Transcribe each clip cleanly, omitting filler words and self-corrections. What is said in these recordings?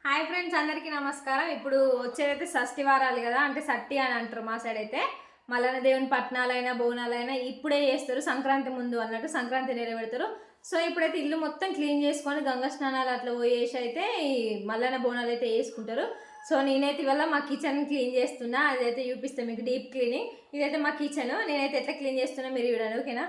Hi friends, అందరికీ నమస్కారం. ఇప్పుడు వచ్చేదైతే షష్ఠి వారాలు కదా, అంటే సట్టి అని అంటారు మా సైడ్ అయితే. మల్లన్న దేవుని పట్నాలైనా బోనాలైనా ఇప్పుడే చేస్తారు, సంక్రాంతి ముందు అన్నట్టు సంక్రాంతి నిలబెడతారు. సో ఇప్పుడైతే ఇల్లు మొత్తం క్లీన్ చేసుకొని గంగా స్నానాలు అట్లా పోయేసి అయితే ఈ మల్లన్న బోనాలు అయితే వేసుకుంటారు. సో నేనైతే ఇవాళ మా కిచెన్ క్లీన్ చేస్తున్నా, అదైతే చూపిస్తాను మీకు డీప్ క్లీనింగ్. ఇదైతే మా కిచెన్, నేనైతే ఎట్లా క్లీన్ చేస్తున్నా మీరు చూడండి, ఓకేనా.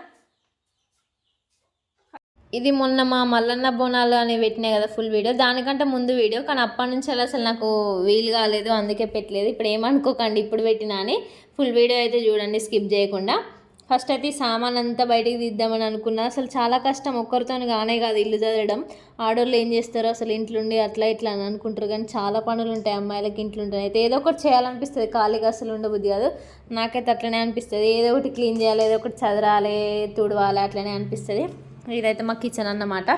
ఇది మొన్న మా మల్లన్న బోనాలు అని పెట్టినాయి కదా ఫుల్ వీడియో, దానికంటే ముందు వీడియో, కానీ అప్పటి నుంచి అసలు నాకు వీలు కాలేదు, అందుకే పెట్టలేదు. ఇప్పుడు ఏమనుకోకండి ఇప్పుడు పెట్టినా అని. ఫుల్ వీడియో అయితే చూడండి స్కిప్ చేయకుండా. ఫస్ట్ అయితే ఈ సామాన్ అంతా బయటికి తీద్దామని అనుకున్నా. అసలు చాలా కష్టం, ఒక్కరితో కానే కాదు ఇల్లు చదవడం. ఆడవాళ్ళు ఏం చేస్తారు అసలు ఇంట్లుండి అట్లా ఇట్లా అని అనుకుంటారు, కానీ చాలా పనులు ఉంటాయి అమ్మాయిలకి ఇంట్లో ఉంటాయి. అయితే ఏదో ఒకటి చేయాలనిపిస్తుంది, ఖాళీగా అసలు ఉండబుద్ధి కాదు. నాకైతే అట్లనే అనిపిస్తుంది, ఏదో ఒకటి క్లీన్ చేయాలి, ఏదో ఒకటి చదరాలి, తుడవాలి, అట్లనే అనిపిస్తుంది. ఇదైతే మా కిచెన్ అన్నమాట.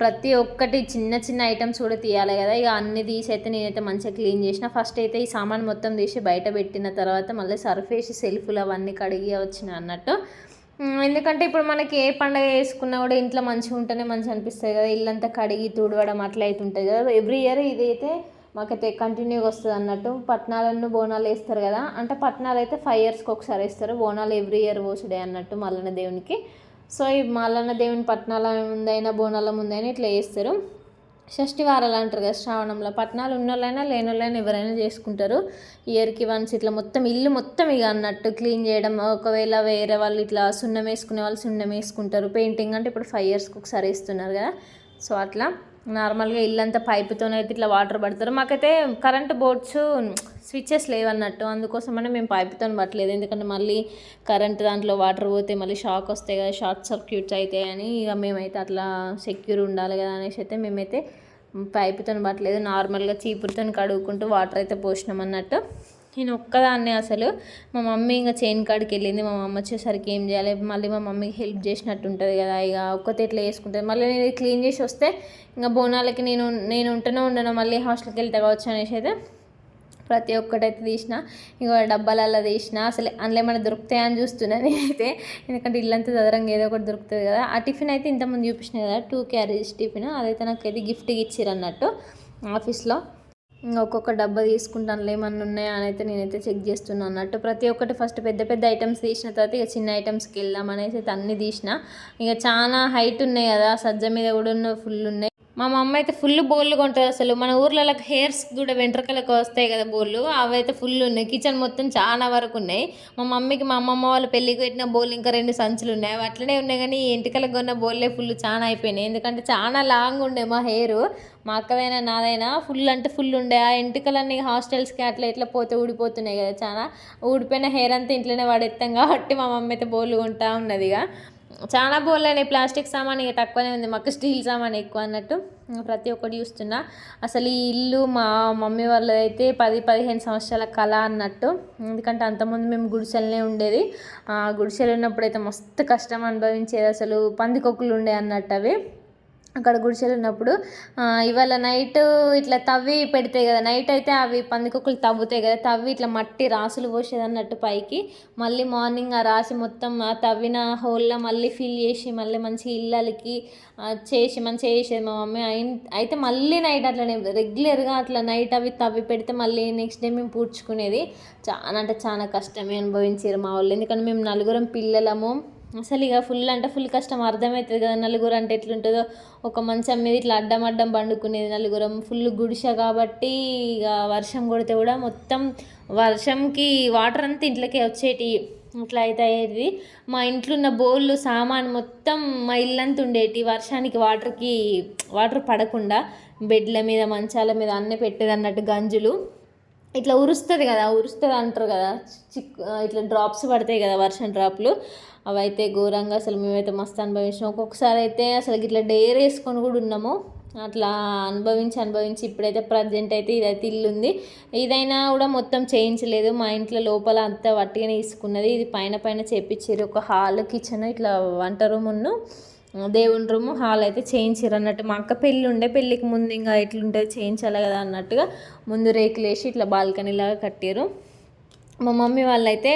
ప్రతి ఒక్కటి చిన్న చిన్న ఐటమ్స్ కూడా తీయాలి కదా, ఇక అన్ని తీసి అయితే నేనైతే మంచిగా క్లీన్ చేసిన. ఫస్ట్ అయితే ఈ సామాన్ మొత్తం తీసి బయట పెట్టిన తర్వాత మళ్ళీ సర్ఫ్ వేసి సెల్ఫ్లు అవన్నీ కడిగి వచ్చిన అన్నట్టు. ఎందుకంటే ఇప్పుడు మనకి ఏ పండుగ వేసుకున్నా కూడా ఇంట్లో మంచిగా ఉంటేనే మంచిగా అనిపిస్తుంది కదా, ఇల్లంతా కడిగి తుడవడం అట్లా అయితే ఉంటుంది కదా. ఎవ్రీ ఇయర్ ఇదైతే మాకైతే కంటిన్యూగా వస్తుంది అన్నట్టు. పట్నాలను బోనాలు వేస్తారు కదా, అంటే పట్నాలు అయితే 5 yearsకి ఒకసారి వేస్తారు, బోనాలు ఎవ్రీ ఇయర్ పోసుడే అన్నట్టు మల్లన్న దేవునికి. సో ఈ మల్లన్న దేవుని పట్నాల ముందైనా బోనాల ముందైనా ఇట్లా చేస్తారు. షష్ఠి వారాలు అంటారు కదా శ్రావణంలో, పట్నాలు ఉన్నోళ్ళైనా లేనోళ్ళైనా ఎవరైనా చేసుకుంటారు. ఇయర్కి వన్స్ ఇట్లా మొత్తం ఇల్లు మొత్తం ఇక అన్నట్టు క్లీన్ చేయడం. ఒకవేళ వేరే వాళ్ళు ఇట్లా సున్నం వేసుకునే వాళ్ళు సున్నం వేసుకుంటారు. పెయింటింగ్ అంటే ఇప్పుడు 5 yearsకి ఒకసారి వేస్తున్నారు కదా, సో అట్లా నార్మల్గా ఇల్లంతా పైపుతోనైతే ఇట్లా వాటర్ పడతారు. మాకైతే కరెంట్ బోర్డ్స్ స్విచ్చెస్ లేవన్నట్టు, అందుకోసమనే మేము పైపుతో పట్టలేదు. ఎందుకంటే మళ్ళీ కరెంట్ దాంట్లో వాటర్ పోతే మళ్ళీ షాక్ వస్తాయి కదా, షార్ట్ సర్క్యూట్స్ అవుతాయి అని ఇక మేమైతే అట్లా సెక్యూర్ ఉండాలి కదా అనేసి అయితే మేమైతే పైపుతో పట్టలేదు. నార్మల్గా చీపురుతో కడుక్కుంటూ వాటర్ అయితే పోసినాం అన్నట్టు. నేను ఒక్కదాన్నే అసలు. మా మమ్మీ ఇంకా చేను కాడికి వెళ్ళింది. మా మమ్మీ వచ్చేసరికి ఏం చేయాలి, మళ్ళీ మా మమ్మీకి హెల్ప్ చేసినట్టు ఉంటుంది కదా, ఇక ఒక్కతే ఇట్లా వేసుకుంటుంది. మళ్ళీ నేను క్లీన్ చేసి వస్తే ఇంకా బోనాలకి నేను ఉంటూనే ఉండను, మళ్ళీ హాస్టల్కి వెళ్తే కావచ్చు అనేసి అయితే ప్రతి ఒక్కటైతే తీసిన. ఇంకో డబ్బాలలో తీసిన, అసలు అందులో ఏమైనా దొరుకుతాయని చూస్తున్నాను నేనైతే. ఎందుకంటే ఇల్లంతా చదరంగా ఏదో ఒకటి దొరుకుతుంది కదా. ఆ టిఫిన్ అయితే ఇంతకుముందు చూపించిన కదా 2 caries టిఫిన్, అదైతే నాకు అయితే గిఫ్ట్గా ఇచ్చారు అన్నట్టు ఆఫీస్లో. ఇంకా ఒక్కొక్క డబ్బా తీసుకుంటాను ఏమన్నా ఉన్నాయా అని అయితే నేనైతే చెక్ చేస్తున్నాను అన్నట్టు. ప్రతి ఒక్కటి ఫస్ట్ పెద్ద పెద్ద ఐటమ్స్ తీసిన తర్వాత ఇక చిన్న ఐటమ్స్కి వెళ్దాం అనేసి అయితే అన్నీ తీసిన. ఇక చాలా హైట్ ఉన్నాయి కదా, సజ్జ మీద కూడా ఫుల్ ఉన్నాయి. మా మమ్మ అయితే ఫుల్ బోళ్ళు కొంటుంది అసలు. మన ఊర్లలో హెయిర్స్ కూడా వెంట్రుకలకు వస్తాయి కదా బోళ్ళు, అవి అయితే ఫుల్ ఉన్నాయి. కిచెన్ మొత్తం చాలా వరకు ఉన్నాయి. మా మమ్మీకి మా అమ్మమ్మ వాళ్ళ పెళ్ళికి పెట్టిన బోళ్ళు ఇంకా 2 సంచులు ఉన్నాయి, అవి అట్లనే ఉన్నాయి. కానీ ఎంటికలకు కొన్న బోళ్ళే ఫుల్ చాలా అయిపోయినాయి, ఎందుకంటే చాలా లాంగ్ ఉండే మా హెయిర్. మా అక్కదైనా నాదైనా ఫుల్ అంటే ఫుల్ ఉండే. ఆ ఎంటికలన్నీ హాస్టల్స్కి అట్లా ఇట్లా పోతే ఊడిపోతున్నాయి కదా, చాలా ఊడిపోయిన హెయిర్ అంతా ఇంట్లోనే పడేస్తాం కాబట్టి మా మమ్మీ అయితే బోళ్ళు కొంటా ఉన్నది. ఇక చాలా బోళ్ళు అయినాయి. ప్లాస్టిక్ సామాన్ ఇక తక్కువనే ఉంది, మాకు స్టీల్ సామాన్ ఎక్కువ అన్నట్టు. ప్రతి ఒక్కటి చూస్తున్నా. అసలు ఈ ఇల్లు మా మమ్మీ వాళ్ళదైతే 10-15 సంవత్సరాల కళ అన్నట్టు. ఎందుకంటే అంతకుముందు మేము గుడిసెలనే ఉండేది. గుడిసెలు ఉన్నప్పుడు అయితే మస్తు కష్టం అనుభవించేది, అసలు పందికొక్కులు ఉండే అన్నట్టు అవి అక్కడ గుడిసెలు ఉన్నప్పుడు. ఇవాళ నైట్ ఇట్లా తవ్వి పెడతాయి కదా, నైట్ అయితే అవి పందికొక్కులు తవ్వుతాయి కదా, తవ్వి ఇట్లా మట్టి రాసులు పోసేది అన్నట్టు పైకి. మళ్ళీ మార్నింగ్ ఆ రాసి మొత్తం ఆ తవ్విన హోల్లో మళ్ళీ ఫిల్ చేసి మళ్ళీ మంచిగా ఇళ్ళకి చేసి మంచిగా చేసేది మా మమ్మీ. అయితే మళ్ళీ నైట్ అట్లనే రెగ్యులర్గా అట్లా నైట్ అవి తవ్వి పెడితే మళ్ళీ నెక్స్ట్ డే మేము పూడ్చుకునేది. చాలా అంటే చాలా కష్టమే అనుభవించారు మా వాళ్ళు, ఎందుకంటే మేము 4 పిల్లలము. అసలు ఇక ఫుల్ అంటే ఫుల్ కష్టం, అర్థమవుతుంది కదా 4 అంటే ఎట్లుంటుందో. ఒక మంచం మీద ఇట్లా అడ్డం అడ్డం పండుకునేది 4. ఫుల్ గుడిసె కాబట్టి ఇక వర్షం కొడితే కూడా మొత్తం వర్షంకి వాటర్ అంతా ఇంట్లోకి వచ్చేటి, ఇట్లా అయితే అయ్యేది. మా ఇంట్లో ఉన్న బోళ్ళు సామాన్ మొత్తం మా ఇల్లంతా ఉండేటి. వర్షానికి వాటర్ పడకుండా బెడ్ల మీద మంచాల మీద అన్నీ పెట్టేది అన్నట్టు. గంజులు ఇట్లా ఉరుస్తుంది కదా, ఉరుస్తుంది అంటారు కదా, ఇట్లా డ్రాప్స్ పడతాయి కదా వర్షం డ్రాప్లు, అవైతే ఘోరంగా అసలు మేమైతే మస్తు అనుభవించినాం. ఒక్కొక్కసారి అయితే అసలు ఇట్లా డేర్ వేసుకొని కూడా ఉన్నాము. అట్లా అనుభవించి ఇప్పుడైతే ప్రజెంట్ అయితే ఇదైతే ఇల్లు ఉంది. ఇదైనా కూడా మొత్తం చేయించలేదు, మా ఇంట్లో లోపల అంతా వట్టిగానే తీసుకున్నది. ఇది పైన పైన చేపించారు. ఒక హాల్, కిచెన్, ఇట్లా వంట రూమును దేవుని రూము, హాల్ అయితే చేయించారు అన్నట్టు. మా అక్క పెళ్ళి ఉండే, పెళ్ళికి ముందు ఇంకా ఎట్లుంటుంది చేయించాలి కదా అన్నట్టుగా ముందు రేకులు వేసి ఇట్లా బాల్కనీ లాగా కట్టారు. మా మమ్మీ వాళ్ళైతే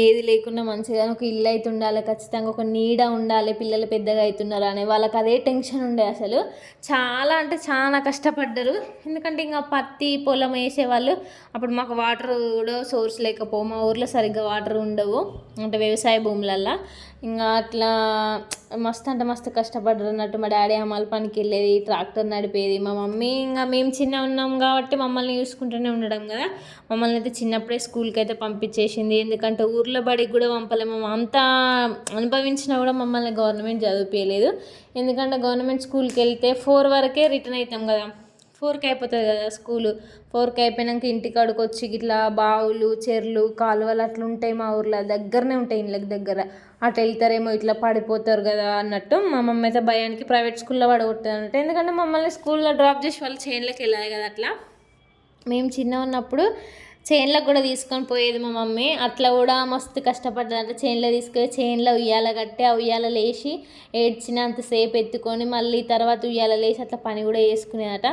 ఏది లేకుండా మంచిగా ఒక ఇల్లు అయితే ఉండాలి, ఖచ్చితంగా ఒక నీడ ఉండాలి, పిల్లలు పెద్దగా అవుతున్నారు అని వాళ్ళకి అదే టెన్షన్ ఉండే. అసలు చాలా అంటే చాలా కష్టపడ్డారు. ఎందుకంటే ఇంకా పత్తి పొలం వేసేవాళ్ళు. అప్పుడు మాకు వాటర్ కూడా సోర్స్ లేకపోవు, మా ఊర్లో సరిగ్గా వాటర్ ఉండవు అంటే వ్యవసాయ భూములల్లో. ఇంకా అట్లా మస్తు అంటే మస్తు కష్టపడ్డారు అన్నట్టు. మా డాడీ అమ్మాల పనికి వెళ్ళేది, ట్రాక్టర్ నడిపేది. మా మమ్మీ ఇంకా మేము చిన్న ఉన్నాం కాబట్టి మమ్మల్ని చూసుకుంటూనే ఉండడం కదా. మమ్మల్ని అయితే చిన్నప్పుడే స్కూల్కి అయితే పంపించేసింది. ఎందుకంటే ఊర్లో బడికి కూడా పంపలేము. అంతా అనుభవించినా కూడా మమ్మల్ని గవర్నమెంట్ చదివించలేదు. ఎందుకంటే గవర్నమెంట్ స్కూల్కి వెళ్తే 4 వరకే రిటర్న్ అవుతాం కదా, 4కి అయిపోతుంది కదా స్కూలు. 4కి అయిపోయినాక ఇంటికాడికి వచ్చి ఇట్లా బావులు చెర్లు కాలువలు అట్లా ఉంటాయి మా ఊర్లో, దగ్గరనే ఉంటాయి ఇళ్ళకి దగ్గర. అటు వెళ్తారేమో ఇట్లా పడిపోతారు కదా అన్నట్టు మా మమ్మీ అయితే భయానికి ప్రైవేట్ స్కూల్లో పడగొట్టారు అన్నట్టు. ఎందుకంటే మమ్మల్ని స్కూల్లో డ్రాప్ చేసి వాళ్ళు చేన్లోకి వెళ్ళాలి కదా. అట్లా మేము చిన్న ఉన్నప్పుడు చేన్లకు కూడా తీసుకొని పోయేది మా మమ్మీ. అట్లా కూడా మస్తు కష్టపడ్డది. అంటే చేన్లో తీసుకొని చేన్లో ఉయ్యాల కట్టి ఆ ఉయ్యాల లేచి ఏడ్చినంతసేపు ఎత్తుకొని మళ్ళీ తర్వాత ఉయ్యాల లేచి అట్లా పని కూడా చేసుకునేదట.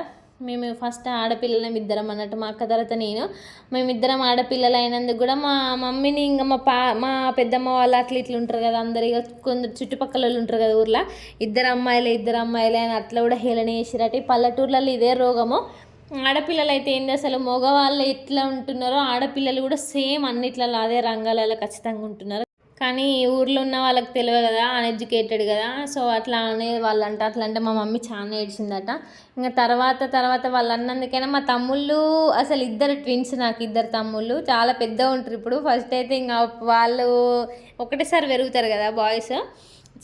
మేము ఫస్ట్ ఆడపిల్లలం ఇద్దరం అన్నట్టు, మా అక్క తర్వాత నేను. మేమిద్దరం ఆడపిల్లలు అయినందుకు కూడా మా మమ్మీని ఇంకా మా పెద్దమ్మ వాళ్ళు అట్లా ఇట్లా ఉంటారు కదా, అందరు ఇక కొందరు చుట్టుపక్కల వాళ్ళు ఉంటారు కదా ఊర్లో, ఇద్దరు అమ్మాయిలే అని అట్లా కూడా హేళన చేసిరట. ఈ పల్లెటూర్లలో ఇదే రోగము. ఆడపిల్లలు అయితే ఏంది అసలు మగవాళ్ళు ఎట్లా ఉంటున్నారో ఆడపిల్లలు కూడా సేమ్ అన్నిట్లలో అదే రంగాలలో ఖచ్చితంగా ఉంటున్నారు. కానీ ఊర్లో ఉన్న వాళ్ళకి తెలియదు కదా, అన్ఎడ్యుకేటెడ్ కదా. సో అట్లా అనే వాళ్ళంట. అట్లా అంటే మా మమ్మీ చాలా ఏడ్చిందట. ఇంకా తర్వాత వాళ్ళు అన్నందుకైనా మా తమ్ముళ్ళు అసలు ఇద్దరు ట్విన్స్, నాకు ఇద్దరు తమ్ముళ్ళు చాలా పెద్ద ఉంటారు. ఇప్పుడు ఫస్ట్ అయితే ఇంకా వాళ్ళు ఒకటేసారి పెరుగుతారు కదా బాయ్స్.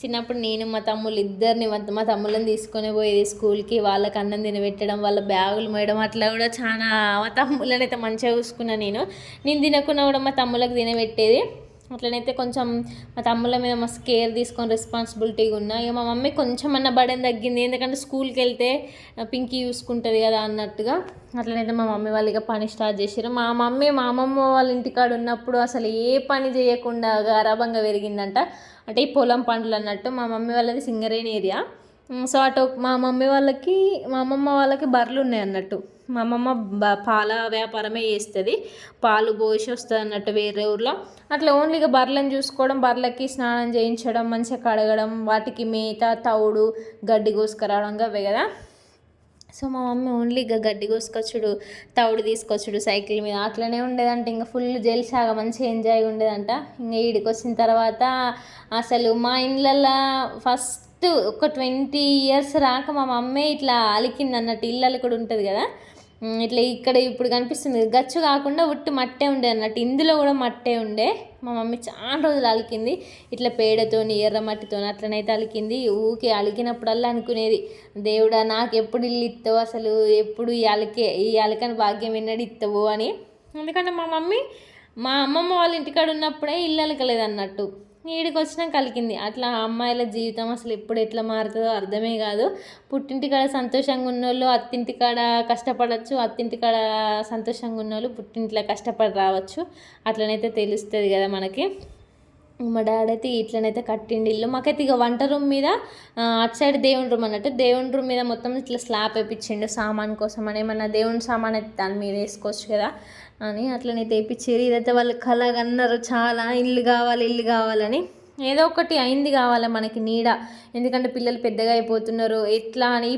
చిన్నప్పుడు నేను మా తమ్ముళ్ళు ఇద్దరిని మా తమ్ముళ్ళని తీసుకొని పోయేది స్కూల్కి, వాళ్ళకి అన్నం తినబెట్టడం, వాళ్ళ బ్యాగులు మోయడం, అట్లా కూడా చాలా మా తమ్ముళ్ళని అయితే మంచిగా చూసుకున్నా. నేను తినకున్నా కూడా మా తమ్ముళ్ళకి తినబెట్టేది. అట్లనైతే కొంచెం మా తమ్ముళ్ళ మీద మస్తు కేర్ తీసుకొని రెస్పాన్సిబిలిటీగా ఉన్నా. ఇక మా మమ్మీ కొంచెం అన్న బడన్ తగ్గింది, ఎందుకంటే స్కూల్కి వెళ్తే పింకీ చూసుకుంటుంది కదా అన్నట్టుగా. అట్లనైతే మా మమ్మీ వాళ్ళు ఇక పని స్టార్ట్ చేసారు. మా అమ్మమ్మ వాళ్ళ ఇంటికాడ ఉన్నప్పుడు అసలు ఏ పని చేయకుండా గారాబంగా పెరిగిందంట. అంటే ఈ పొలం పండ్లు అన్నట్టు. మా మమ్మీ వాళ్ళది సింగరేణి ఏరియా. సో అటు మా అమ్మమ్మ వాళ్ళకి బర్రెలు ఉన్నాయి అన్నట్టు. మా అమ్మమ్మ పాల వ్యాపారమే చేస్తుంది, పాలు పోసి వస్తుంది అన్నట్టు వేరే ఊర్లో. అట్లా ఓన్లీగా బర్రెలను చూసుకోవడం, బర్రెలకి స్నానం చేయించడం, మంచిగా కడగడం, వాటికి మేత తౌడు గడ్డి కోసుకురావడం అవే కదా. సో మా మమ్మీ ఓన్లీ గడ్డి కోసుకొచ్చుడు, తౌడు తీసుకొచ్చుడు సైకిల్ మీద అట్లనే ఉండేదంట. ఇంకా ఫుల్ జల్సాగా మంచిగా ఎంజాయ్ ఉండేదంట. ఇంకా ఈడికి వచ్చిన తర్వాత అసలు మా ఇండ్లల్లో ఫస్ట్ ఒక 20 years రాక మా మమ్మీ ఇట్లా అలికింది అన్నట్టు. ఇల్లు కూడా ఉంటుంది కదా ఇట్లా, ఇక్కడ ఇప్పుడు కనిపిస్తుంది గచ్చు కాకుండా ఉట్టి మట్టే ఉండే అన్నట్టు. ఇందులో కూడా మట్టే ఉండే. మా మమ్మీ చాలా రోజులు అలికింది ఇట్లా పేడతోని ఎర్ర మట్టితోని. అట్లనైతే అలికింది. ఊకే అలికినప్పుడల్లా అనుకునేది, దేవుడా నాకు ఎప్పుడు ఇల్లు ఇస్తావు, అసలు ఎప్పుడు ఈ అలకని భాగ్యం ఎన్నడు ఇస్తావు అని. ఎందుకంటే మా అమ్మమ్మ వాళ్ళ ఇంటికాడ ఉన్నప్పుడే ఇల్లు అలకలేదు అన్నట్టు. ఈడికి వచ్చినాక కలిగింది. అట్లా అమ్మాయిల జీవితం అసలు ఎప్పుడు ఎట్లా మారుతుందో అర్థమే కాదు. పుట్టింటికాడ సంతోషంగా ఉన్నోళ్ళు అత్తింటికాడ కష్టపడవచ్చు, అత్తింటికాడ సంతోషంగా ఉన్నోళ్ళు పుట్టింట్లో కష్టపడి రావచ్చు. అట్లనైతే తెలుస్తుంది కదా మనకి. మా డాడీ అయితే ఇట్లనైతే కట్టిండి ఇల్లు. మాకైతే ఇక వంట రూమ్ మీద అటు సైడ్ దేవుని రూమ్ అన్నట్టు, దేవుని రూమ్ మీద మొత్తం ఇట్లా స్లాబ్ వేయించిండు సామాన్ కోసం అని. ఏమన్నా దేవుని సామాన్ అయితే దాని మీద వేసుకోవచ్చు కదా అని అట్లనైతే వేయించారు. ఇదైతే వాళ్ళు కలగా అన్నారు చాలా, ఇల్లు కావాలని. ఏదో ఒకటి అయింది కావాలి మనకి నీడ. ఎందుకంటే పిల్లలు పెద్దగా అయిపోతున్నారు ఎట్లా అని.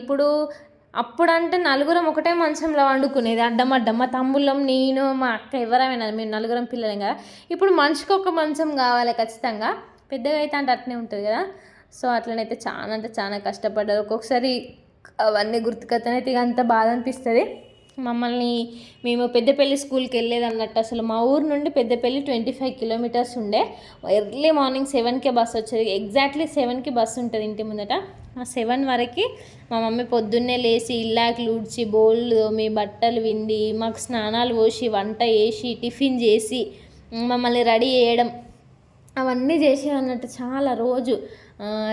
అప్పుడంటే నలుగురం ఒకటే మంచంలో వండుకునేది అడ్డం. మా తమ్ముళ్ళం నేను మా అక్క ఎవరైనా మేము నలుగురం పిల్లలం కదా. ఇప్పుడు మనిషికి ఒక మంచం కావాలి ఖచ్చితంగా. పెద్దగా అయితే అంటే అట్నే ఉంటుంది కదా. సో అట్లనైతే చాలా అంటే చాలా కష్టపడ్డారు. ఒక్కొక్కసారి అవన్నీ గుర్తుకొత్తనైతే ఇక అంత బాధ అనిపిస్తుంది. మేము పెద్దపల్లి స్కూల్కి వెళ్ళేది అన్నట్టు. అసలు మా ఊరు నుండి పెద్దపల్లి 25 kilometers ఉండే. ఎర్లీ మార్నింగ్ 7కే బస్సు వచ్చేది. ఎగ్జాక్ట్లీ 7కి బస్సు ఉంటుంది ఇంటి ముందట. ఆ 7 వరకు మా మమ్మీ పొద్దున్నే లేచి ఇల్లాకి ఊడ్చి బోళ్ళు మీ బట్టలు విండి మాకు స్నానాలు పోసి వంట చేసి టిఫిన్ చేసి మమ్మల్ని రెడీ చేయడం అవన్నీ చేసేది అన్నట్టు. చాలా రోజు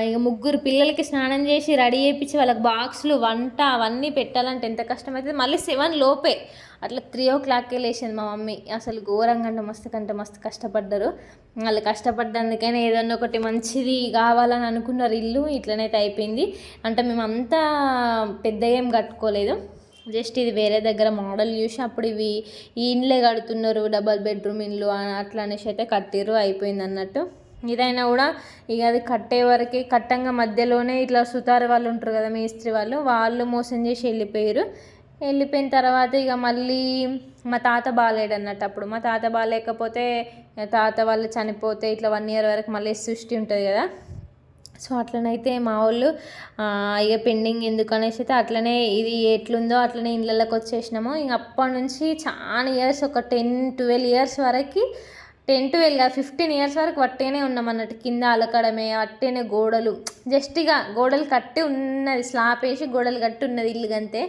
ఇక 3 పిల్లలకి స్నానం చేసి రెడీ చేయించి వాళ్ళకి బాక్సులు వంట అవన్నీ పెట్టాలంటే ఎంత కష్టమవుతుంది. మళ్ళీ 7 లోపే అట్లా 3 o'clockకే లేచింది మా మమ్మీ. అసలు ఘోరంగా అంటే మస్తు కష్టపడ్డారు. వాళ్ళు కష్టపడ్డందుకైనా ఏదన్నా ఒకటి మంచిది కావాలని అనుకున్నారు. ఇల్లు ఇట్లనైతే అయిపోయింది. అంటే మేము అంతా పెద్దగా ఏం కట్టుకోలేదు. జస్ట్ ఇది వేరే దగ్గర మోడల్ చూసి అప్పుడు ఇవి ఈ ఇండ్లే కడుతున్నారు, డబల్ బెడ్రూమ్ ఇండ్లు అట్లా అనేసి అయితే కట్టిర్రు, అయిపోయింది అన్నట్టు. ఇదైనా కూడా ఇక అది కట్టే వరకే, కట్టంగా మధ్యలోనే ఇట్లా సుతారు వాళ్ళు ఉంటారు కదా మేస్త్రి వాళ్ళు మోసం చేసి వెళ్ళిపోయారు. వెళ్ళిపోయిన తర్వాత ఇక మళ్ళీ మా తాత బాగాలేడు అన్నట్టు. అప్పుడు మా తాత బాగాలేకపోతే, తాత వాళ్ళు చనిపోతే ఇట్లా 1 year వరకు మళ్ళీ సృష్టి ఉంటుంది కదా. సో అట్లనైతే మా వాళ్ళు ఇక పెండింగ్ ఎందుకు అనేసి అయితే అట్లనే ఇది ఎట్లుందో అట్లనే ఇళ్ళకి వచ్చేసినాము. ఇంక అప్పటి నుంచి చాలా ఇయర్స్, ఒక 10-12 years వరకు, 10-12 కాదు 15 years వరకు వట్టేనే ఉన్నాం అన్నట్టు. కింద అలకడమే, అట్టేనే గోడలు, జస్ట్ ఇక గోడలు కట్టి ఉన్నది, స్లాబ్ వేసి గోడలు కట్టి ఉన్నది ఇల్లు అంతే,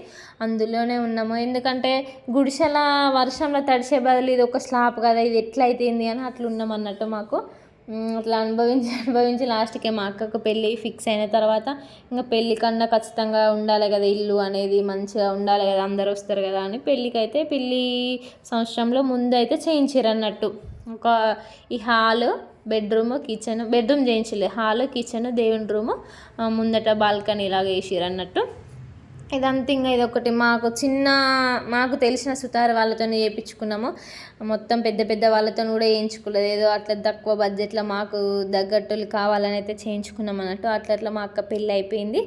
అందులోనే ఉన్నాము. ఎందుకంటే గుడిసెల వర్షంలో తడిసే బదులు ఇది ఒక స్లాబ్ కదా, ఇది ఎట్లయితేంది అని అట్లా ఉన్నాం అన్నట్టు. మాకు అట్లా అనుభవించి లాస్ట్కి మా అక్కకు పెళ్ళి ఫిక్స్ అయిన తర్వాత ఇంకా పెళ్ళి కన్నా ఖచ్చితంగా ఉండాలి కదా, ఇల్లు అనేది మంచిగా ఉండాలి కదా, అందరు వస్తారు కదా అని పెళ్ళికైతే పెళ్ళి సంవత్సరంలో ముందు అయితే చేయించారు అన్నట్టు. ఒక ఈ హాలు, బెడ్రూమ్, కిచెన్, బెడ్రూమ్ చేయించలే, హాలు, కిచెన్, దేవుని రూము, ముందట బాల్కనీ ఇలాగ వేసారు అన్నట్టు. ఇదంతా ఇంకా ఇదొకటి మాకు తెలిసిన సుతారు వాళ్ళతో చేయించుకున్నాము. మొత్తం పెద్ద పెద్ద వాళ్ళతో కూడా చేయించుకోలేదు, ఏదో అట్లా తక్కువ బడ్జెట్లో మాకు తగ్గట్టులు కావాలని అయితే చేయించుకున్నాం అన్నట్టు. అట్లా మా అక్క పెళ్ళి అయిపోయింది.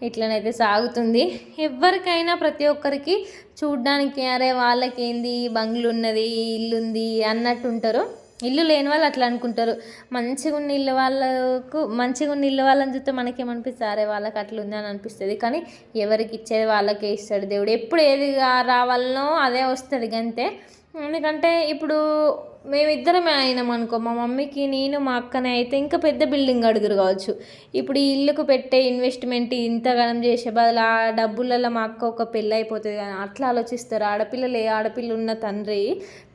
ఇట్లనైతే సాగుతుంది. ఎవరికైనా ప్రతి ఒక్కరికి చూడ్డానికి అరే వాళ్ళకి ఏంది బంగ్లు ఉన్నది, ఇల్లు ఉంది అన్నట్టు ఉంటారు. ఇల్లు లేని వాళ్ళు అట్లా అనుకుంటారు. మంచిగా ఉన్న ఇల్లు వాళ్ళని చూస్తే మనకేమనిపిస్తుంది, అరే వాళ్ళకి అట్లా ఉంది అని అనిపిస్తుంది. కానీ ఎవరికి ఇచ్చేది వాళ్ళకే ఇస్తాడు దేవుడు. ఎప్పుడు ఏది రావాలనో అదే వస్తుంది అంతే. ఎందుకంటే ఇప్పుడు మేమిద్దరమే అయినాం అనుకో, మా మమ్మీకి నేను మా అక్కనే అయితే ఇంకా పెద్ద బిల్డింగ్ అడుగురు కావచ్చు. ఇప్పుడు ఈ ఇల్లుకు పెట్టే ఇన్వెస్ట్మెంట్ ఇంతగానం చేసే బదులు ఆ డబ్బులలో మా అక్క ఒక పెళ్ళి అయిపోతుంది కానీ అట్లా ఆలోచిస్తారు ఆడపిల్ల ఉన్న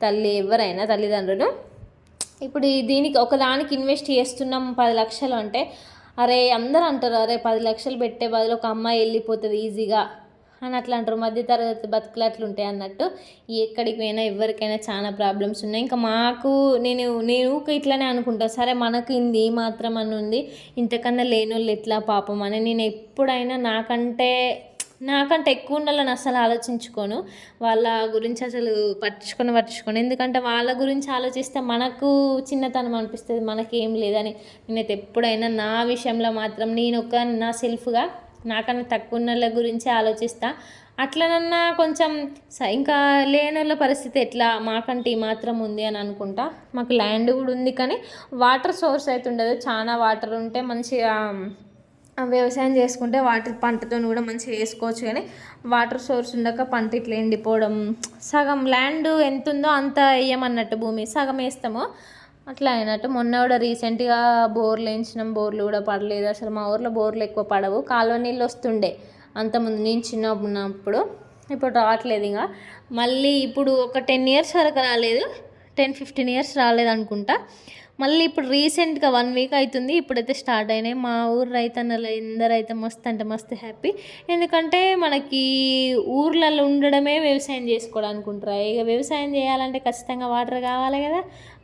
తల్లి ఎవరైనా తల్లిదండ్రులు. ఇప్పుడు దీనికి ఒకదానికి ఇన్వెస్ట్ చేస్తున్నాం 10 లక్షలు అంటే, అరే అందరూ అంటారు, అరే 10 లక్షలు పెట్టే బదులు ఒక అమ్మాయి వెళ్ళిపోతుంది ఈజీగా అని అట్లా అంటారు. మధ్యతరగతి బతుకులు అట్లుంటాయి అన్నట్టు. ఎక్కడికి పోయినా ఎవరికైనా చాలా ప్రాబ్లమ్స్ ఉన్నాయి. ఇంకా మాకు నేను ఇట్లానే అనుకుంటా, సరే మనకు ఇంది మాత్రం అని ఉంది, ఇంతకన్నా లేని వాళ్ళు ఎట్లా పాపం అని. నేను ఎప్పుడైనా నాకంటే ఎక్కువ ఉండాలని అసలు ఆలోచించుకోను. వాళ్ళ గురించి అసలు పట్టించుకోను. ఎందుకంటే వాళ్ళ గురించి ఆలోచిస్తే మనకు చిన్నతనం అనిపిస్తుంది, మనకేం లేదని. నేనైతే ఎప్పుడైనా నా విషయంలో మాత్రం నా సెల్ఫ్గా నాకన్నా తక్కువ ఉన్న వాళ్ళ గురించి ఆలోచిస్తా. అట్లనన్నా కొంచెం ఇంకా లేని వాళ్ళ పరిస్థితి ఎట్లా, మాకంటే ఈ మాత్రం ఉంది అని అనుకుంటా. మాకు ల్యాండ్ కూడా ఉంది కానీ వాటర్ సోర్స్ అయితే ఉండదు. చాలా వాటర్ ఉంటే మంచిగా వ్యవసాయం చేసుకుంటే పంటతో కూడా మంచిగా వేసుకోవచ్చు. కానీ వాటర్ సోర్స్ ఉండక పంట ఇట్లా ఎండిపోవడం, సగం ల్యాండ్ ఎంత ఉందో అంత వేయమన్నట్టు, భూమి సగం వేస్తాము అట్లా అయినట్టు. మొన్న కూడా రీసెంట్గా బోర్లు వేయించినాం, బోర్లు కూడా పడలేదు అసలు. మా ఊర్లో బోర్లు ఎక్కువ పడవు, కాలువ నీళ్ళు వస్తుండే అంతకుముందు నేను చిన్నప్పుడు. ఇప్పుడు రావట్లేదు. ఇంకా మళ్ళీ ఇప్పుడు ఒక 10 years వరకు రాలేదు, 10-15 years రాలేదు అనుకుంటా. మళ్ళీ ఇప్పుడు రీసెంట్గా 1 week అవుతుంది, ఇప్పుడైతే స్టార్ట్ అయినాయి. మా ఊరు రైతన్నలు ఎందరైతే మస్తు అంటే మస్తు హ్యాపీ. ఎందుకంటే మనకి ఊర్లలో ఉండడమే వ్యవసాయం చేసుకోవడానికి ఉంటారు. ఇక వ్యవసాయం చేయాలంటే ఖచ్చితంగా వాటర్ కావాలి కదా,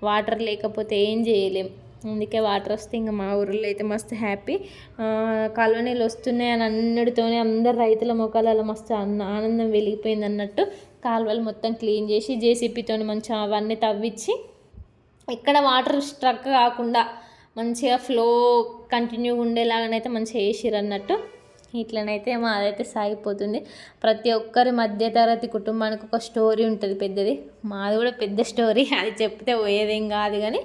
వాటర్ లేకపోతే ఏం చేయలేం. అందుకే వాటర్ వస్తే ఇంకా మా ఊరిలో అయితే మస్తు హ్యాపీ. కాలువ నీళ్ళు వస్తున్నాయి అని అన్నిటితోనే అందరు రైతుల ముఖాలలో మస్తు ఆనందం వెలిగిపోయింది అన్నట్టు. కాలువలు మొత్తం క్లీన్ చేసి జేసీబీతో మంచిగా అవన్నీ తవ్వించి ఎక్కడ వాటర్ స్ట్రక్ కాకుండా మంచిగా ఫ్లో కంటిన్యూగా ఉండేలాగానైతే మంచిగా వేసిర్రు అన్నట్టు. ఇట్లనైతే మాదైతే సాగిపోతుంది. ప్రతి ఒక్కరి మధ్యతరగతి కుటుంబానికి ఒక స్టోరీ ఉంటుంది పెద్దది. మాది కూడా పెద్ద స్టోరీ, అది చెప్తే పోయేదేం కాదు కానీ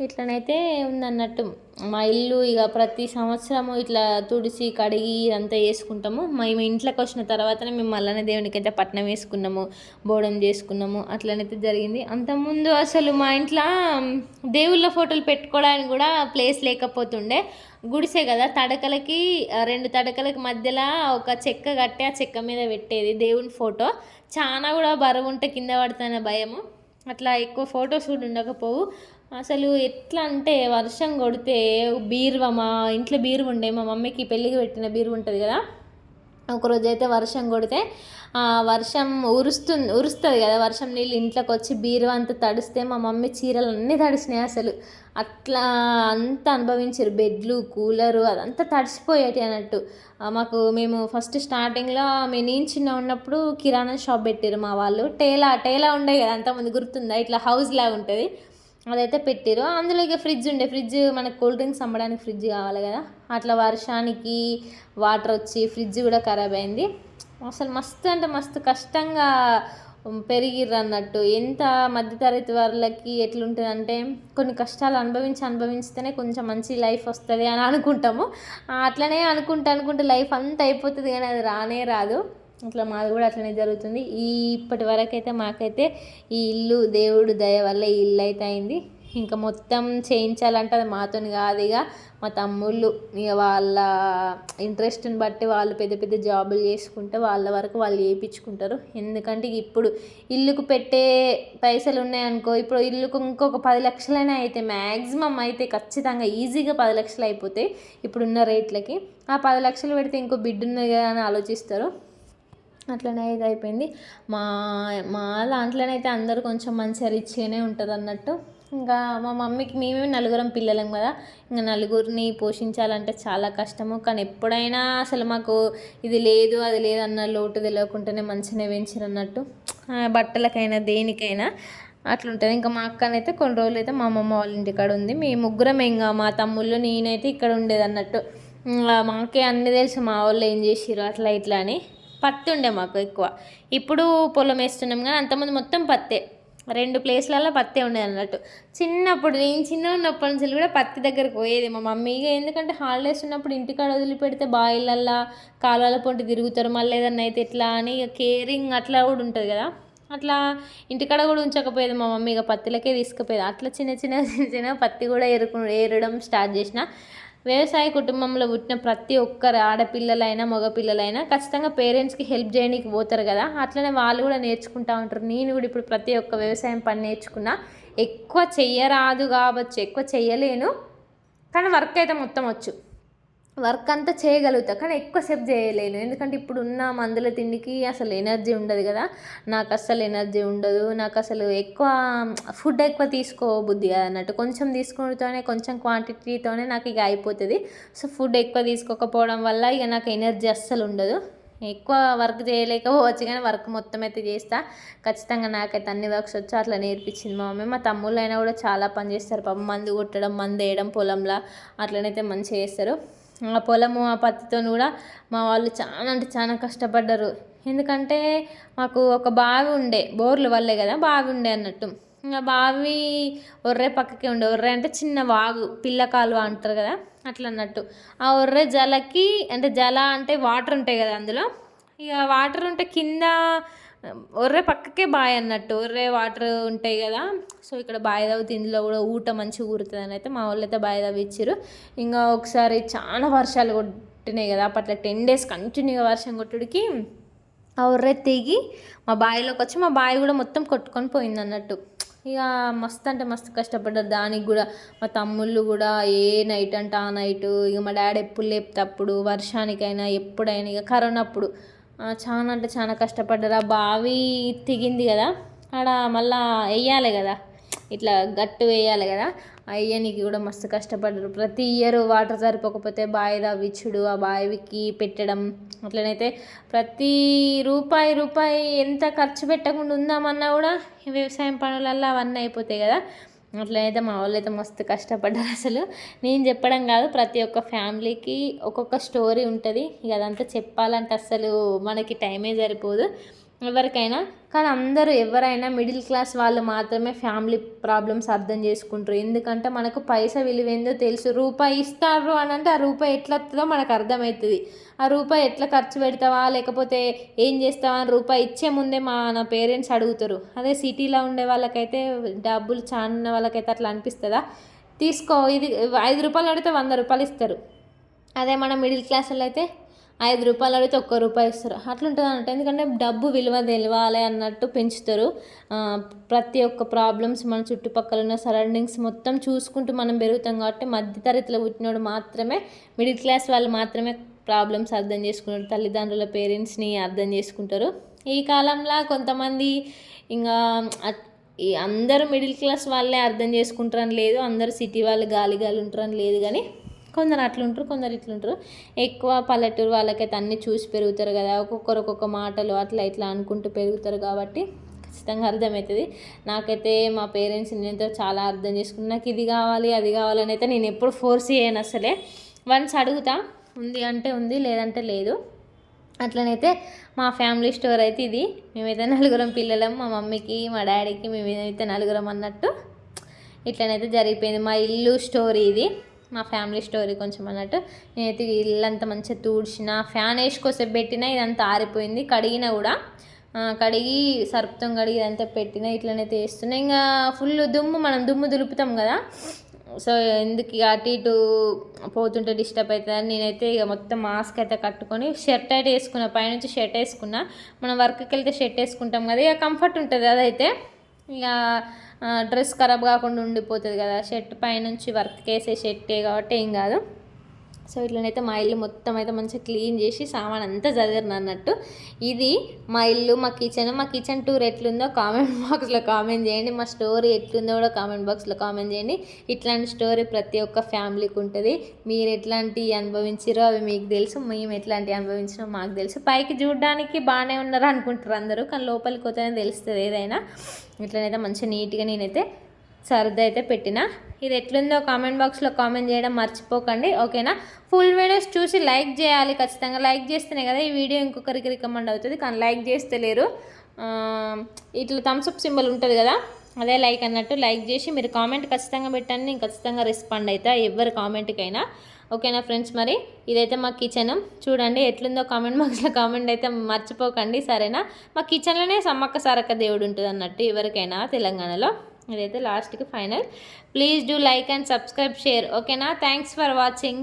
ఇట్లనైతే ఉందన్నట్టు. మా ఇల్లు ఇక ప్రతి సంవత్సరము ఇట్లా తుడిచి కడిగి ఇదంతా వేసుకుంటాము. మేము ఇంట్లోకి వచ్చిన తర్వాతనే మేము మల్లన్న దేవునికి అయితే పట్నం వేసుకున్నాము, బోడం చేసుకున్నాము. అట్లనైతే జరిగింది. అంతకుముందు అసలు మా ఇంట్లో దేవుళ్ళ ఫోటోలు పెట్టుకోవడానికి కూడా ప్లేస్ లేకపోతుండే. గుడిసే కదా, 2 తడకలకి మధ్యలో ఒక చెక్క కట్టి ఆ చెక్క మీద పెట్టేది దేవుని ఫోటో. చాలా కూడా బరువు ఉంటే కింద పడుతున్న భయము, అట్లా ఎక్కువ ఫొటోస్ కూడా ఉండకపోవు. అసలు ఎట్లా అంటే వర్షం కొడితే మా ఇంట్లో బీరువా ఉండే, మా మమ్మీకి పెళ్ళికి పెట్టిన బీరువా ఉంటుంది కదా, ఒకరోజు అయితే వర్షం కొడితే వర్షం ఉరుస్తుంది కదా, వర్షం నీళ్ళు ఇంట్లోకి వచ్చి బీరువా అంతా తడిస్తే మా మమ్మీ చీరలు అన్నీ తడిసినాయి అసలు. అట్లా అంతా అనుభవించారు, బెడ్లు కూలరు అదంతా తడిసిపోయేటి అన్నట్టు. మేము ఫస్ట్ స్టార్టింగ్లో నేను చిన్న ఉన్నప్పుడు కిరాణా షాప్ పెట్టారు మా వాళ్ళు. టేలా ఉండే కదా అంతమంది, గుర్తుందా? ఇట్లా హౌస్ లాగా ఉంటుంది, అదైతే పెట్టారు. అందులో ఇక ఫ్రిడ్జ్ మనకు కూల్ డ్రింక్స్ అమ్మడానికి ఫ్రిడ్జ్ కావాలి కదా, అట్లా వర్షానికి వాటర్ వచ్చి ఫ్రిడ్జ్ కూడా ఖరాబ్ అయింది. అసలు మస్తు అంటే మస్తు కష్టంగా పెరిగిర్రు అన్నట్టు. ఎంత మధ్యతరగతి వాళ్ళకి ఎట్లుంటుందంటే కొన్ని కష్టాలు అనుభవించితేనే కొంచెం మంచి లైఫ్ వస్తుంది అని అనుకుంటాము. అట్లనే అనుకుంటే లైఫ్ అంతా అయిపోతుంది, కానీ అది రానే రాదు. అట్లా మాది కూడా అట్లనే జరుగుతుంది. ఇప్పటి వరకు అయితే మాకైతే ఈ ఇల్లు దేవుడు దయ వల్ల ఈ ఇల్లు అయితే అయింది. ఇంకా మొత్తం చేయించాలంటే అది మాతోని కాదు, ఇక మా తమ్ముళ్ళు ఇక వాళ్ళ ఇంట్రెస్ట్ని బట్టి వాళ్ళు పెద్ద పెద్ద జాబులు చేసుకుంటే వాళ్ళ వరకు వాళ్ళు చేయించుకుంటారు. ఎందుకంటే ఇప్పుడు ఇల్లుకు పెట్టే పైసలు ఉన్నాయనుకో, ఇప్పుడు ఇల్లుకు ఇంకొక 10 లక్షలైనా అయితే మ్యాక్సిమం అయితే ఖచ్చితంగా ఈజీగా 10 లక్షలు అయిపోతాయి ఇప్పుడున్న రేట్లకి. ఆ 10 లక్షలు పెడితే ఇంకో బిడ్డ ఉన్నది కదా అని ఆలోచిస్తారు. అట్లనే ఇది అయిపోయింది. మా మా దాంట్లోనైతే అందరూ కొంచెం మంచిగా రిచ్గానే ఉంటారు అన్నట్టు. ఇంకా మా మమ్మీకి మేమే నలుగురం పిల్లలం కదా, ఇంకా నలుగురిని పోషించాలంటే చాలా కష్టము. కానీ ఎప్పుడైనా అసలు మాకు ఇది లేదు అది లేదు అన్న లోటు తెలియకుండానే మంచిగానే పెంచారు అన్నట్టు. బట్టలకైనా దేనికైనా అట్లుంటుంది. ఇంకా మా అక్కనైతే కొన్ని రోజులు అయితే మా అమ్మమ్మ వాళ్ళ ఇంటికాడ ఉంది. మీ ముగ్గురం ఇంకా మా తమ్ముళ్ళు నేనైతే ఇక్కడ ఉండేది అన్నట్టు. మాకే అన్నీ తెలుసు మా వాళ్ళు ఏం చేసిర్రు అట్లా ఇట్లా అని. పత్తి ఉండే మాకు ఎక్కువ. ఇప్పుడు పొలం వేస్తున్నాం కానీ అంతకుముందు మొత్తం పత్తే, 2 ప్లేస్లలో పత్తే ఉండేది అన్నట్టు. నేను చిన్న ఉన్నప్పటి నుంచి కూడా పత్తి దగ్గరకు పోయేది మా మమ్మీ. ఎందుకంటే హాలిడేస్ ఉన్నప్పుడు ఇంటికాడ వదిలిపెడితే బాయిలల్లా కాలువల పొంటి తిరుగుతారు, మళ్ళీ ఏదన్నా అయితే ఎట్లా అని కేరింగ్ అట్లా కూడా ఉంటుంది కదా, అట్లా ఇంటికాడ కూడా ఉంచకపోయేది మా మమ్మీ. ఇక పత్తిలకే తీసుకుపోయేది. అట్లా చిన్న పత్తి కూడా ఏరడం స్టార్ట్ చేసిన. వ్యవసాయ కుటుంబంలో పుట్టిన ప్రతి ఒక్కరు ఆడపిల్లలైనా మగపిల్లలైనా ఖచ్చితంగా పేరెంట్స్కి హెల్ప్ చేయడానికి పోతారు కదా, అట్లనే వాళ్ళు కూడా నేర్చుకుంటూ ఉంటారు. నేను కూడా ఇప్పుడు ప్రతి ఒక్క వ్యవసాయం పని నేర్చుకున్నా. ఎక్కువ చెయ్యరాదు కావచ్చు, ఎక్కువ చెయ్యలేను, కానీ వర్క్ అయితే మొత్తం వచ్చు. వర్క్ అంతా చేయగలుగుతా కానీ ఎక్కువసేపు చేయలేను. ఎందుకంటే ఇప్పుడు ఉన్న మందుల తిండికి అసలు ఎనర్జీ ఉండదు కదా, నాకు అస్సలు ఎనర్జీ ఉండదు. నాకు అసలు ఫుడ్ ఎక్కువ తీసుకోబుద్ది కదా అన్నట్టు. కొంచెం తీసుకుంటూనే కొంచెం క్వాంటిటీతోనే నాకు ఇక అయిపోతుంది. సో ఫుడ్ ఎక్కువ తీసుకోకపోవడం వల్ల ఇక నాకు ఎనర్జీ అస్సలు ఉండదు. ఎక్కువ వర్క్ చేయలేకపోవచ్చు కానీ వర్క్ మొత్తం అయితే చేస్తా ఖచ్చితంగా. నాకైతే అన్ని వర్క్స్ వచ్చి అట్లా నేర్పించింది మా మమ్మీ. మా తమ్ముళ్ళు అయినా కూడా చాలా పని చేస్తారు పాపం, మందు కొట్టడం మందు వేయడం పొలంలో అట్లనైతే మంచిగా చేస్తారు. ఆ పొలము ఆ పత్తితో కూడా మా వాళ్ళు చాలా అంటే చాలా కష్టపడ్డారు. ఎందుకంటే మాకు ఒక బావి ఉండే, బోర్లు వల్లే కదా బావి ఉండే అన్నట్టు. ఇంకా బావి ఒర్రే పక్కకే ఉండే, ఒర్రే అంటే చిన్న వాగు, పిల్ల కాలువ అంటారు కదా అట్లా అన్నట్టు. ఆ ఒర్రే జలకి అంటే అంటే వాటర్ ఉంటాయి కదా అందులో, ఇక వాటర్ ఉంటే కింద ఒర్రే పక్కకే బావి అన్నట్టు. ఒర్రే వాటర్ ఉంటాయి కదా, సో ఇక్కడ బావి తవ్వుతుంది, ఇందులో కూడా ఊట మంచిగా ఊరుతుంది అని అయితే మా వాళ్ళు అయితే బావి తవ్వి ఇచ్చారు. ఇంకా ఒకసారి చాలా వర్షాలు కొట్టినాయి కదా అప్పట్లో, 10 days కంటిన్యూగా వర్షం కొట్టుడికి ఆ ఒర్రె తెగి మా బావిలోకి వచ్చి మా బావి కూడా మొత్తం కొట్టుకొని పోయింది అన్నట్టు. ఇక మస్తు అంటే మస్తు కష్టపడ్డారు దానికి కూడా. మా తమ్ముళ్ళు కూడా ఏ నైట్ అంటే ఆ నైటు, ఇక మా డాడీ ఎప్పుడు లేపుతప్పుడు వర్షానికైనా ఎప్పుడైనా, ఇక కరోనా అప్పుడు చాలా అంటే చాలా కష్టపడ్డారు. ఆ బావి తెగింది కదా, ఆడ మళ్ళా వేయాలి కదా, ఇట్లా గట్టు వేయాలి కదా, అయ్యనికి కూడా మస్తు కష్టపడ్డారు. ప్రతి ఇయర్ వాటర్ సరిపోకపోతే బావి తవ్వించుడు, ఆ బావికి పెట్టడం. అట్లనైతే ప్రతి రూపాయి ఎంత ఖర్చు పెట్టకుండా ఉందామన్నా కూడా వ్యవసాయం పనులల్లో అవన్నీ అయిపోతాయి కదా. అట్లయితే మా వాళ్ళు అయితే మస్తు కష్టపడ్డారు అసలు. నేను చెప్పడం కాదు, ప్రతి ఒక్క ఫ్యామిలీకి ఒక్కొక్క స్టోరీ ఉంటుంది. ఇక అదంతా చెప్పాలంటే అస్సలు మనకి టైమే సరిపోదు ఎవరికైనా. కానీ ఎవరైనా మిడిల్ క్లాస్ వాళ్ళు మాత్రమే ఫ్యామిలీ ప్రాబ్లమ్స్ అర్థం చేసుకుంటారు. ఎందుకంటే మనకు పైసా విలువేందో తెలుసు. రూపాయి ఇస్తారు అని అంటే ఆ రూపాయి ఎట్లా వస్తుందో మనకు అర్థమవుతుంది. ఆ రూపాయి ఎట్లా ఖర్చు పెడతావా లేకపోతే ఏం చేస్తావా అని రూపాయి ఇచ్చే ముందే నా పేరెంట్స్ అడుగుతారు. అదే సిటీలో ఉండే వాళ్ళకైతే, డబ్బులు చాలా ఉన్న వాళ్ళకైతే అట్లా అనిపిస్తుందా, తీసుకో ఇది 5 రూపాయలు అడిగితే 100 రూపాయలు ఇస్తారు. అదే మన మిడిల్ క్లాస్ వాళ్ళు అయితే 5 రూపాయలు అడిగితే 1 రూపాయి ఇస్తారు. అట్లుంటుంది అన్నట్టు. ఎందుకంటే డబ్బు విలువ తెలియాలి అన్నట్టు పెంచుతారు. ప్రతి ఒక్క ప్రాబ్లమ్స్ మన చుట్టుపక్కల ఉన్న సరౌండింగ్స్ మొత్తం చూసుకుంటూ మనం పెరుగుతాం కాబట్టి మధ్యతరగతిలో పుట్టినోడు మాత్రమే, మిడిల్ క్లాస్ వాళ్ళు మాత్రమే ప్రాబ్లమ్స్ అర్థం చేసుకుంటారు, తల్లిదండ్రుల పేరెంట్స్ని అర్థం చేసుకుంటారు. ఈ కాలంలో కొంతమంది ఇంకా ఈ అందరూ మిడిల్ క్లాస్ వాళ్ళే అర్థం చేసుకుంటారని లేదు, అందరూ సిటీ వాళ్ళు గాలి ఉంటారని లేదు, కానీ కొందరు అట్లుంటారు, కొందరు ఇట్లుంటారు. ఎక్కువ పల్లెటూరు వాళ్ళకైతే అన్నీ చూసి పెరుగుతారు కదా, ఒక్కొక్కరు ఒక్కొక్క మాటలు అట్లా ఇట్లా అనుకుంటూ పెరుగుతారు కాబట్టి ఖచ్చితంగా అర్థమవుతుంది. నాకైతే మా పేరెంట్స్ నేనైతే చాలా అర్థం చేసుకున్నాను. నాకు ఇది కావాలి అది కావాలని అయితే నేను ఎప్పుడు ఫోర్స్ చేయను అసలే. వన్స్ అడుగుతా, ఉంది అంటే ఉంది, లేదంటే లేదు. అట్లనైతే మా ఫ్యామిలీ స్టోరీ అయితే ఇది. మేమైతే నలుగురం పిల్లలం, మా మమ్మీకి మా డాడీకి మేమైతే నలుగురం అన్నట్టు ఇట్లనైతే జరిగిపోయింది. మా ఇల్లు స్టోరీ ఇది, మా ఫ్యామిలీ స్టోరీ కొంచెం అన్నట్టు. నేనైతే ఇల్లంతా మంచిగా తూడ్చిన, ఫ్యాన్ వేసుకొస్తే పెట్టినా ఇదంతా ఆరిపోయింది. కడిగినా కూడా కడిగి సర్పుతం కడిగి ఇదంతా పెట్టినా ఇట్లనైతే వేస్తున్నా. ఇంకా ఫుల్ దుమ్ము, మనం దుమ్ము దులుపుతాం కదా, సో ఎందుకు ఇక అటు ఇటు పోతుంటే డిస్టర్బ్ అవుతుందని నేనైతే ఇక మొత్తం మాస్క్ అయితే కట్టుకొని షర్ట్ అయితే వేసుకున్నా, పైనుంచి షర్ట్ వేసుకున్నా. మనం వర్క్కి వెళ్తే షర్ట్ వేసుకుంటాం కదా, ఇక కంఫర్ట్ ఉంటుంది అదైతే. ఇక డ్రెస్ ఖరాబ్ కాకుండా ఉండిపోతుంది కదా, షర్ట్ పైనుంచి వర్క్కి వేసే షర్టే కాబట్టి ఏం కాదు. సో ఇట్లనైతే మా ఇల్లు మొత్తం అయితే మంచిగా క్లీన్ చేసి సామాన్ అంతా చదివారు అన్నట్టు. ఇది మా ఇల్లు, మా కిచెన్ టూర్ ఎట్లుందో కామెంట్ బాక్స్లో కామెంట్ చేయండి. మా స్టోరీ ఎట్లుందో కూడా కామెంట్ బాక్స్లో కామెంట్ చేయండి. ఇట్లాంటి స్టోరీ ప్రతి ఒక్క ఫ్యామిలీకి ఉంటుంది. మీరు ఎట్లాంటివి అనుభవించారో అవి మీకు తెలుసు, మేము ఎట్లాంటివి అనుభవించినో మాకు తెలుసు. పైకి చూడడానికి బాగానే ఉన్నారు అనుకుంటారు అందరూ, కానీ లోపలికి పోతేనే తెలుస్తుంది ఏదైనా. ఇట్లనైతే మంచిగా నీట్గా నేనైతే సర్ది అయితే పెట్టిన. ఇది ఎట్లుందో కామెంట్ బాక్స్లో కామెంట్ చేయడం మర్చిపోకండి, ఓకేనా. ఫుల్ వీడియోస్ చూసి లైక్ చేయాలి ఖచ్చితంగా. లైక్ చేస్తేనే కదా ఈ వీడియో ఇంకొకరికి రికమెండ్ అవుతుంది, కానీ లైక్ చేస్తే లేరు. ఇట్లా థమ్స్అప్ సింబల్ ఉంటుంది కదా, అదే లైక్ అన్నట్టు. లైక్ చేసి మీరు కామెంట్ ఖచ్చితంగా పెట్టండి, నేను ఖచ్చితంగా రెస్పాండ్ అవుతా ఎవరి కామెంట్కైనా, ఓకేనా ఫ్రెండ్స్. మరి ఇదైతే మా కిచెన్ చూడండి ఎట్లుందో కామెంట్ బాక్స్లో కామెంట్ అయితే మర్చిపోకండి, సరేనా. మా కిచెన్లోనే సమ్మక్క సారక్క దేవుడు ఉంటుంది అన్నట్టు ఎవరికైనా తెలంగాణలో. ఇదైతే లాస్ట్కి final. Please do like and subscribe, share, ఓకేనా. Thanks for watching.